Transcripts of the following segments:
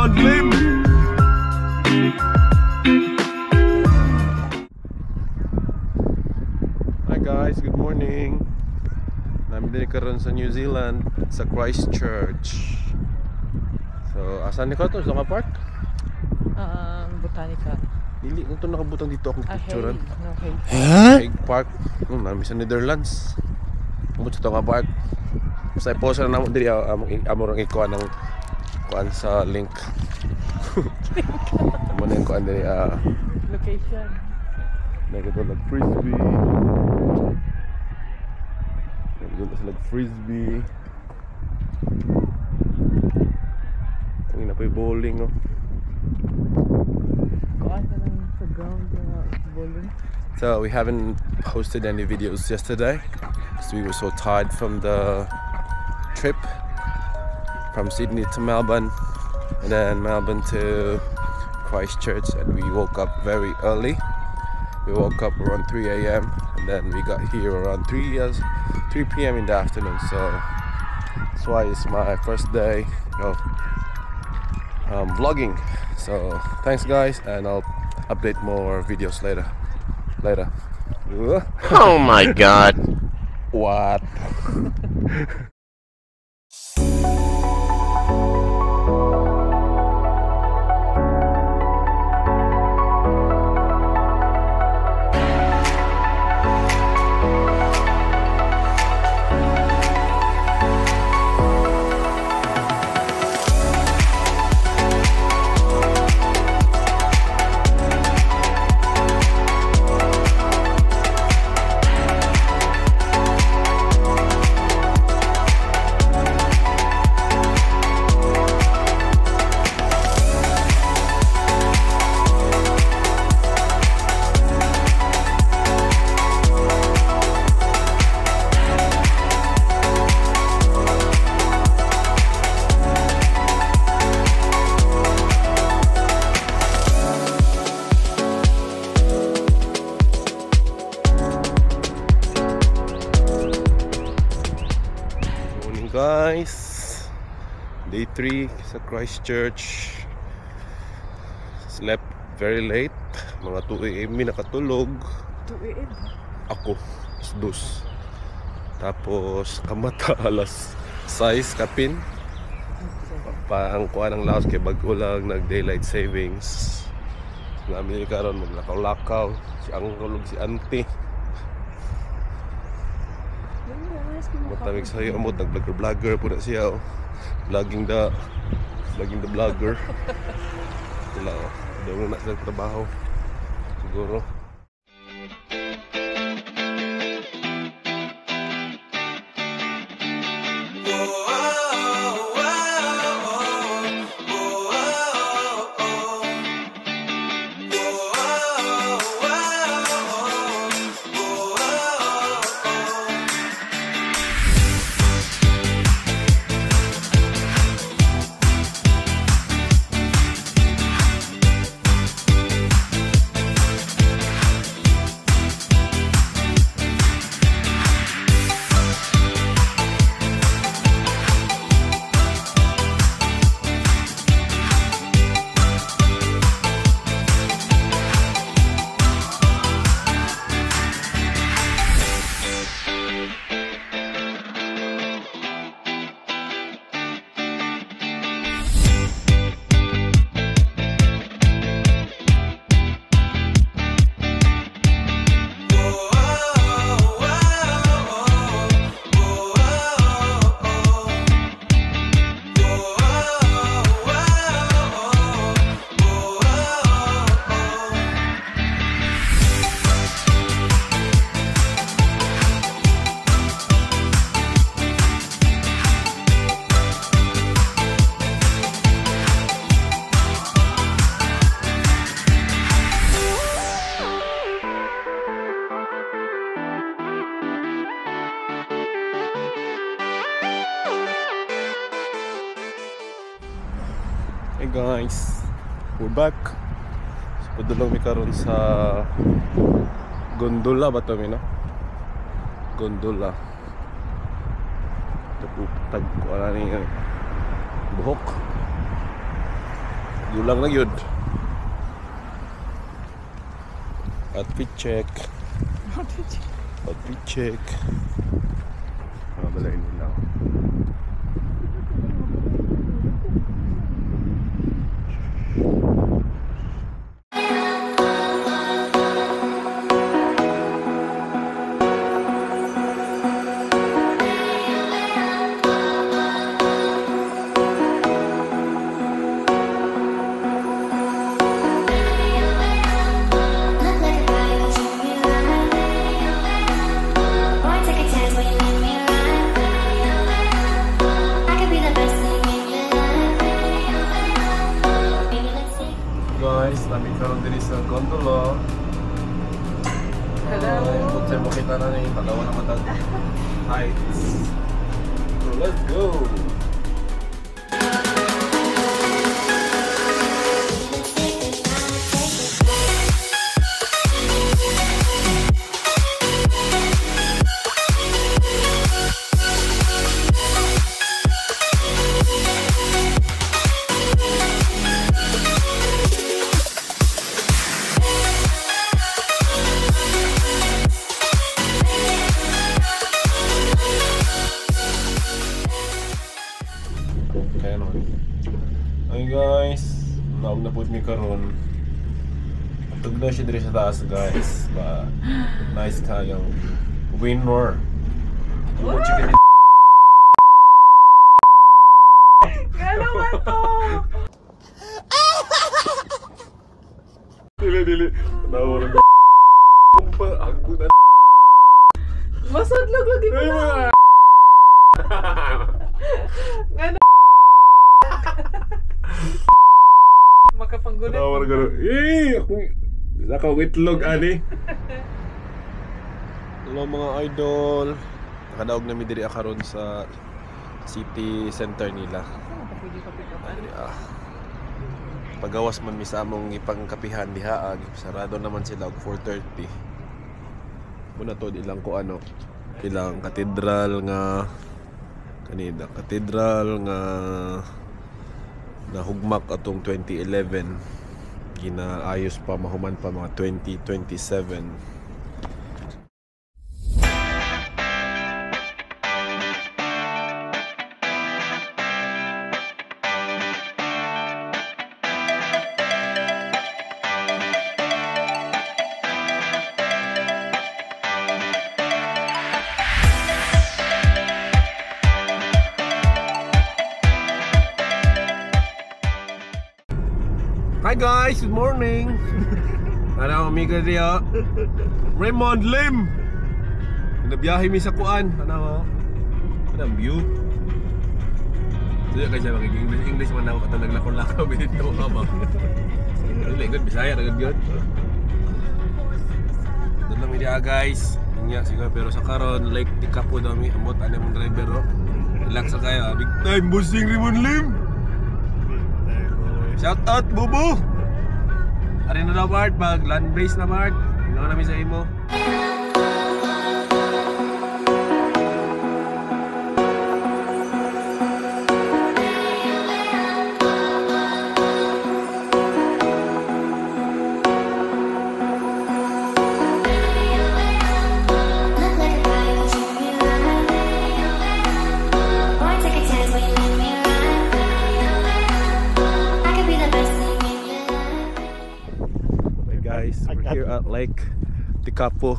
mag-live. Hi guys, good morning. Namin din karon sa New Zealand, sa Christchurch. So, asan ni ka to? Sa nga park? Botanica. Dili, ito nakabutang dito akong picturean. Hague Park. Namin sa Netherlands. Kumot sa ito nga park. Basta i-post na naman dili amorong ikuha ng kuan sa link. Amo na yung kuan dili location. Nagito lag frisbee. Nagito lag frisbee. Ang inapoy bowling no. Kuan ka lang sa ground bowling. So we haven't posted any videos yesterday because we were so tired from the trip from Sydney to Melbourne and then Melbourne to Christchurch, and we woke up very early. We woke up around 3 a.m. and then we got here around 3 p.m. in the afternoon. So that's why it's my first day of vlogging. So thanks guys, and I'll update more videos later. Oh my god. What? Guys, day 3 sa Christchurch. Slept very late, mga 2 AM nakatulog. 2 AM? Ako, dos. Tapos kamata alas 6 kapin. Ang kuha ng laos kay bago lang nag daylight savings. Namin karon maglakaw-lakaw. Si angkulog si auntie. Matamig sa'yo amot, nag-vlogger po na siya vlogging the vlogger. Wala o, daw na sila trabaho siguro. Hey guys, we're back. So, padulong mi karon sa gondola ba to mi no? Gondola. Tag ko ana ni buhok. Gulang na yun. Outfit check. Outfit check. Balain nila. Guys, namin karon diri sa gondola. Hello. Kung saan mo kita na ni dalawa na matag heights. So let's go. Hi guys, naog na po mi karon. Tugnaw siya diri sa taas guys. Ba nice kayang winner. What chicken? Gano'n ba to? Dili. Nawara ko. Kumpa ako na. Masadlog lagi mo na. Gano'n. Makapanggulit. Nawara ko. Ako naka itlog ani. Hello mga idol. Nakadaog na mi diri karon sa city center nila. Pagawas man mi sa among ipangkapihan diha, sarado naman sila og 4:30. Muna to ilang ko ano, ilang katedral nga kanina, katedral nga nahugmak atong 2011, ginaayos pa mahuman pa mga 2027. Hi guys, good morning. Ano amiga dia? Raymond Lim. Nabiyahe mi sa kuan. Ano? Anong view? Suya kay siya English man ako katong naglakaw-lakaw dito ba. Dili good Bisaya ra gyud. Doon lang media guys. Nya siguro pero sa karon like di kapo daw mi amot ani mong driver. Relax sa kayo. Big time bossing Raymond Lim. Shout out Bubu. Ari na daw Bart, pag land base na Bart. Ino namin sa imo. Guys, we're here at Lake Tekapo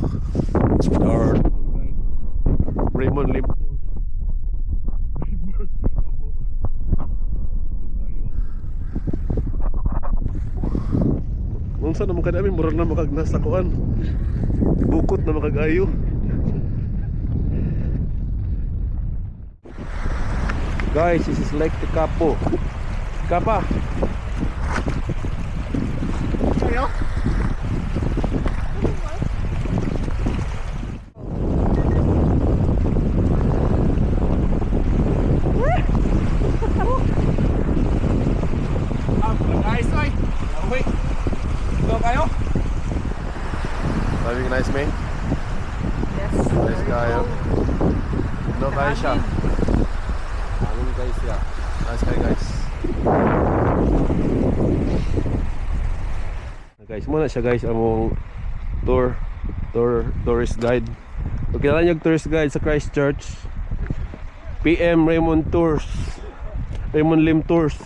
or Raymond Lim. Nung saan naman kami, mura na makagnas sa kuan. Bukot na makagayo. Guys, this is Lake Tekapo. Kapa. Ayo. Having a nice day? Yes. Nice guy. No guy siya. Having guys, yeah. Nice guy guys. Guys, muna siya guys among tourist guide. Kung kilala niyo tourist guide sa Christchurch, PM Raymond Tours, Raymond Lim Tours.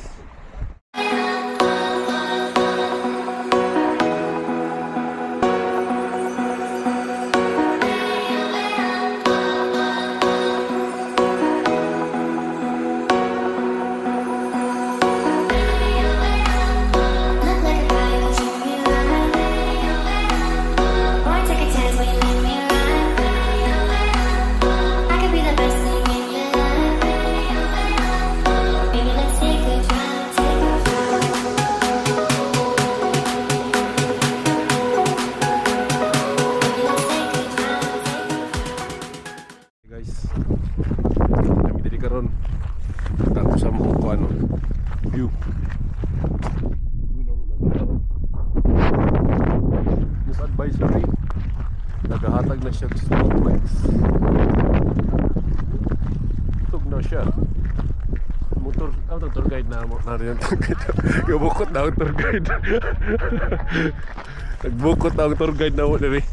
View. News advisory. Nagahatag na siya sa complex. Tug na siya. Motor, tour guide na mo. Nariyan tour guide. Gabukot na ang tour guide. Nagbukot na ang tour guide na mo diri.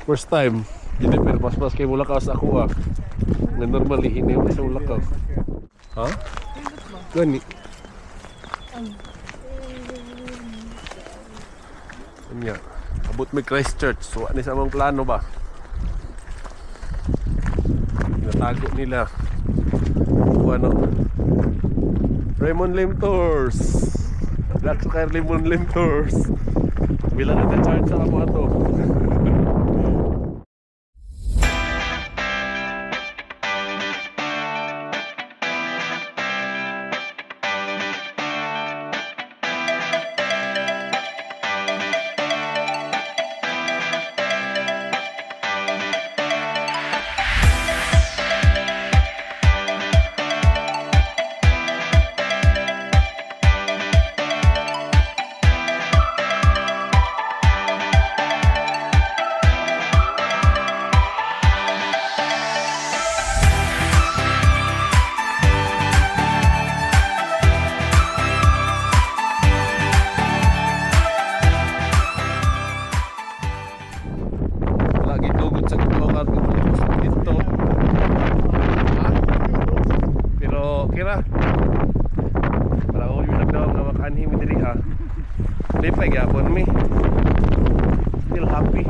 First time. Hindi pero mas kay Mulakaw sa ako ah. Na normally hindi mo sa Mulakaw. Ha? Gani. Anya, abot may Christchurch. So ano sa among plano ba? Natago nila. Ano? Raymond Lim Tours. Black Square Raymond Lim Tours. Bila na charge sa ako ato. Lipay gyapon mi. Still happy.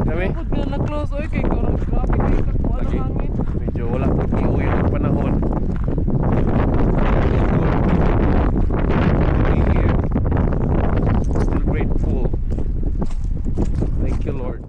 Kami? Pag na-close oy kay kurang grabe kay kakuha ng hangin. Medyo wala pag iuyo ng panahon. Still grateful. Thank you, Lord.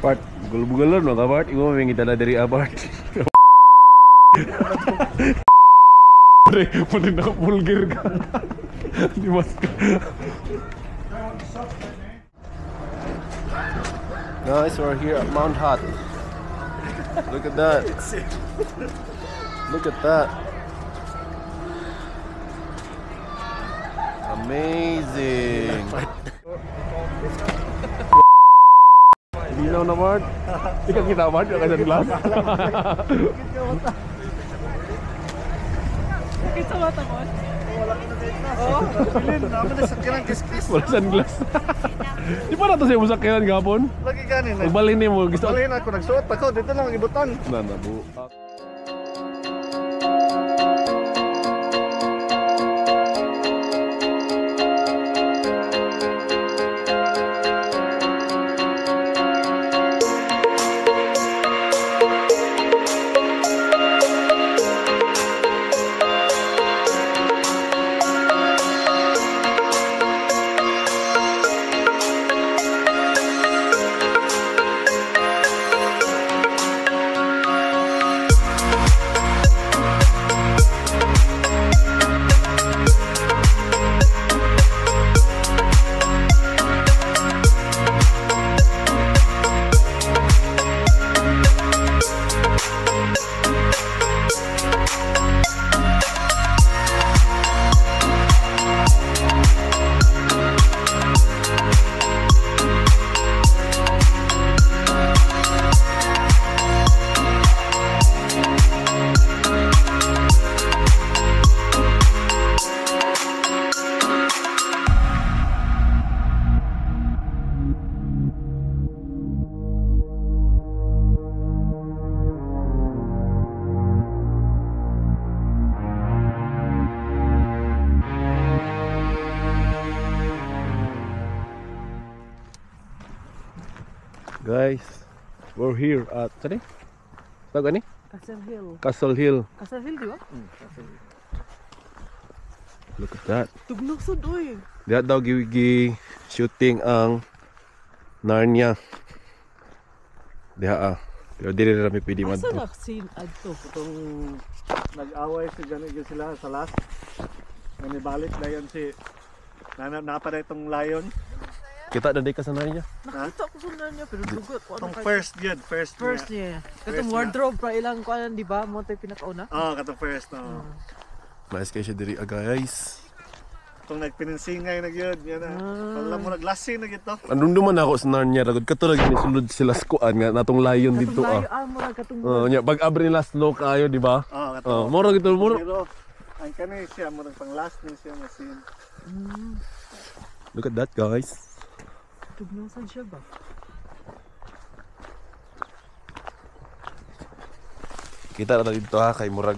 Part, gulung-gulung no Bart, ibu memang kita dari Bart. Pwede na vulgar ka. Di mas ka. Guys, we're here at Mount Hutt. Look at that. Look at that. Amazing. Dinaw na Mart. Ikaw kita Mart, yung kanyang glass. Kita mata mo? Wala ka na dito. Oo, bilin. Naman na sakyan ang kiss-kiss. Wala sunglass. Di pa nato siya musakyan gapon? Lagi ganin. Magbalhin ni mo. Magbalhin ako. Nagsuot ako. Dito lang ang ibutan. Nanabu. Guys, we're here at saan tawag ani? Castle Hill. Castle Hill. Castle Hill, di ba? Look at that. Tugnosod, oy. Diya daw gi shooting ang Narnia. Diya pero dili na kami pwede Asa madto. na scene adto? Itong nag-away si ganun sila sa last. Nanibalik na yun si napada itong lion. Kita na di ka sa Narnia. Nakita ko sundan niya pero dugot ko Itong first yun, first niya. Katong First wardrobe pa ilang kuan di ba? Mo tay pinakauna. katong first no. Nice kayo siya diri guys. Itong nagpininsingay na yun, yan na. Paglang mo naglasing na gito. Andun duman ako sa Narnia ragod katulad ni sulod sila skuan nga natong lion dito Katong layo mo katong nya pag abri nila slow kayo di ba? Katong. Moro gito moro. Pero, ang kanay siya, mo pang last na siya na scene. Look at that guys. tugnosan siya ba? Kita na dito ha kay murag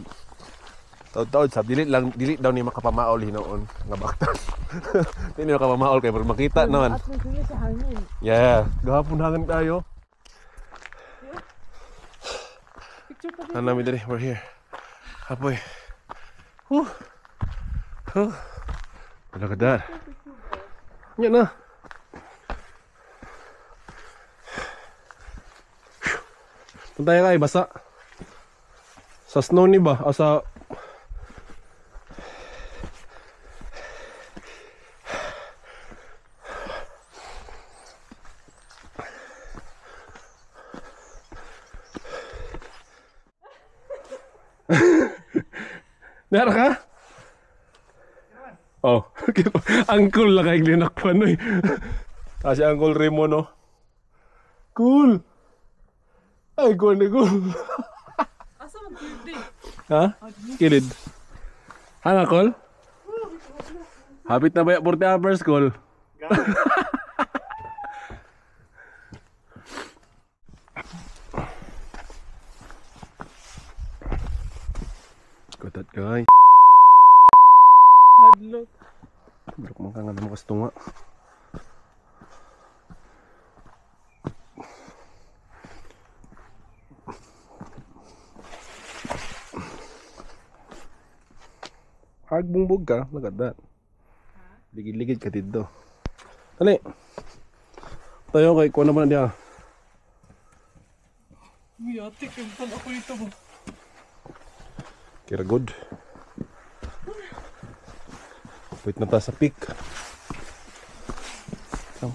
taud-taud sab dili daw ni makapamaol hinoon nga baktas. Dili makapamaol kay murag makita naman. At may sa hangin. Yeah, gahapon hangin tayo. Picture pa Ano namin diri, we're here. Apoy. Look at that. Yan na. Punta kay basa. Sa snow ni ba? O sa Nara ka? Oh, Uncle lang kay linakpan oy. Kasi Uncle Raymond no. Cool. Ay, cool na cool. Asa man birthday? Ha? Kilid. Hanga call? Habit na ba yung 40 hours call? Got that guy. Hadlok. Buruk mo ka nga naman kastunga. Hagbungbog ka, look at that. Ligid-ligid ka dito. Dali. Tayo kay kuha naman na diya. Miyatik yung pan ako dito mo. Kira good. Wait na ta sa peak. Come.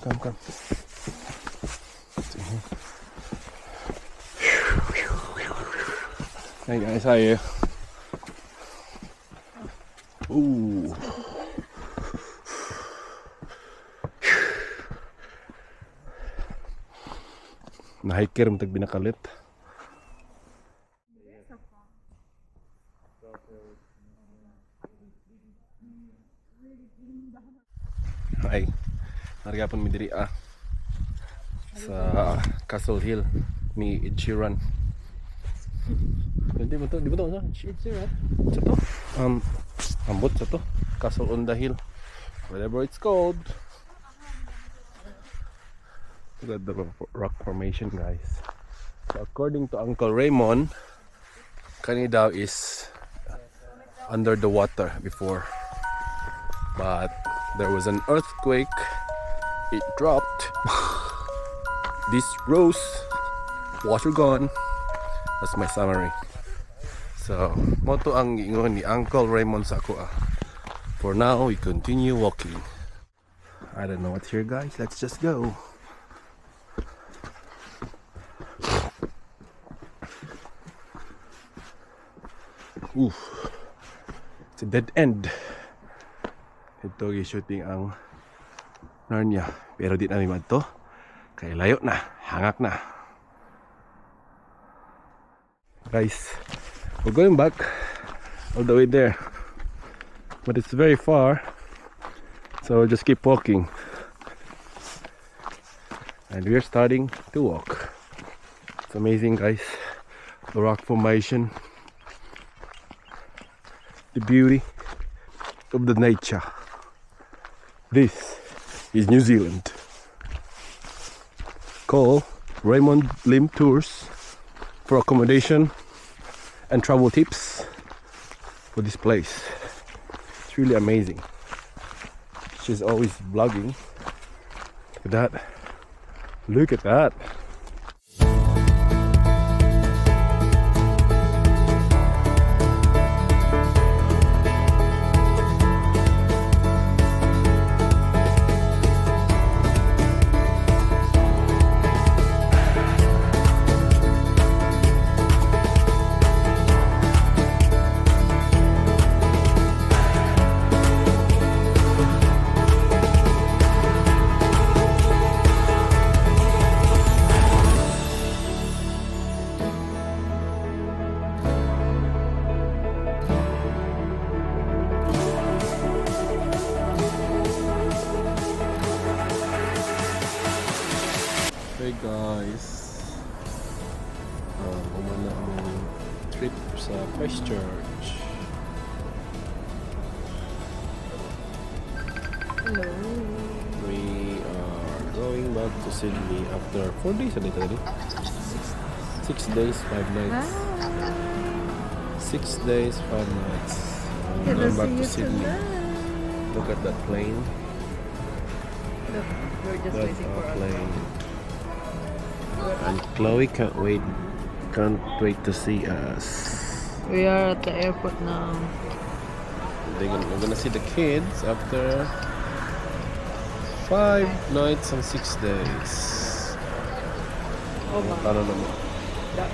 Hey guys, how are you? Ooh. Na-hiker mo tag binakalit. Ay, narigapon mi diri sa Castle Hill ni Ed Sheeran. Di ba to? It's right. Sa to? Ambot sa to. Castle on the Hill. Whatever it's called. Look at the rock formation guys. So according to Uncle Raymond, kani daw is under the water before. But there was an earthquake. It dropped. This rose. Water gone. That's my summary. So, moto ang ingon ni Uncle Raymond sa ako. For now, we continue walking. I don't know what's here guys. Let's just go. Oof. It's a dead end. Ito shooting ang Narnia. Pero di namin madto. Kaya layo na. Hangak na. Guys, we're going back all the way there. But it's very far. So we'll just keep walking. And we're starting to walk. It's amazing guys. The rock formation. The beauty of the nature. This is New Zealand. Call Raymond Lim Tours for accommodation and travel tips for this place. It's really amazing. She's always vlogging. Look at that. Look at that. Hey guys, umana ang trip sa Christchurch. Hello. We are going back to Sydney after 4 days ulit already. 6 days, 5 nights. 6 days, 5 nights. Going back to Sydney. Look at that plane. Look, we're just That's waiting for our our plane. And Chloe can't wait to see us. We are at the airport now. We're gonna see the kids after 5 nights and 6 days. Oh my. Paano naman?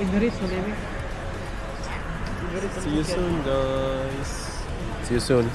Injuries, malimi. See you soon, guys. See you soon.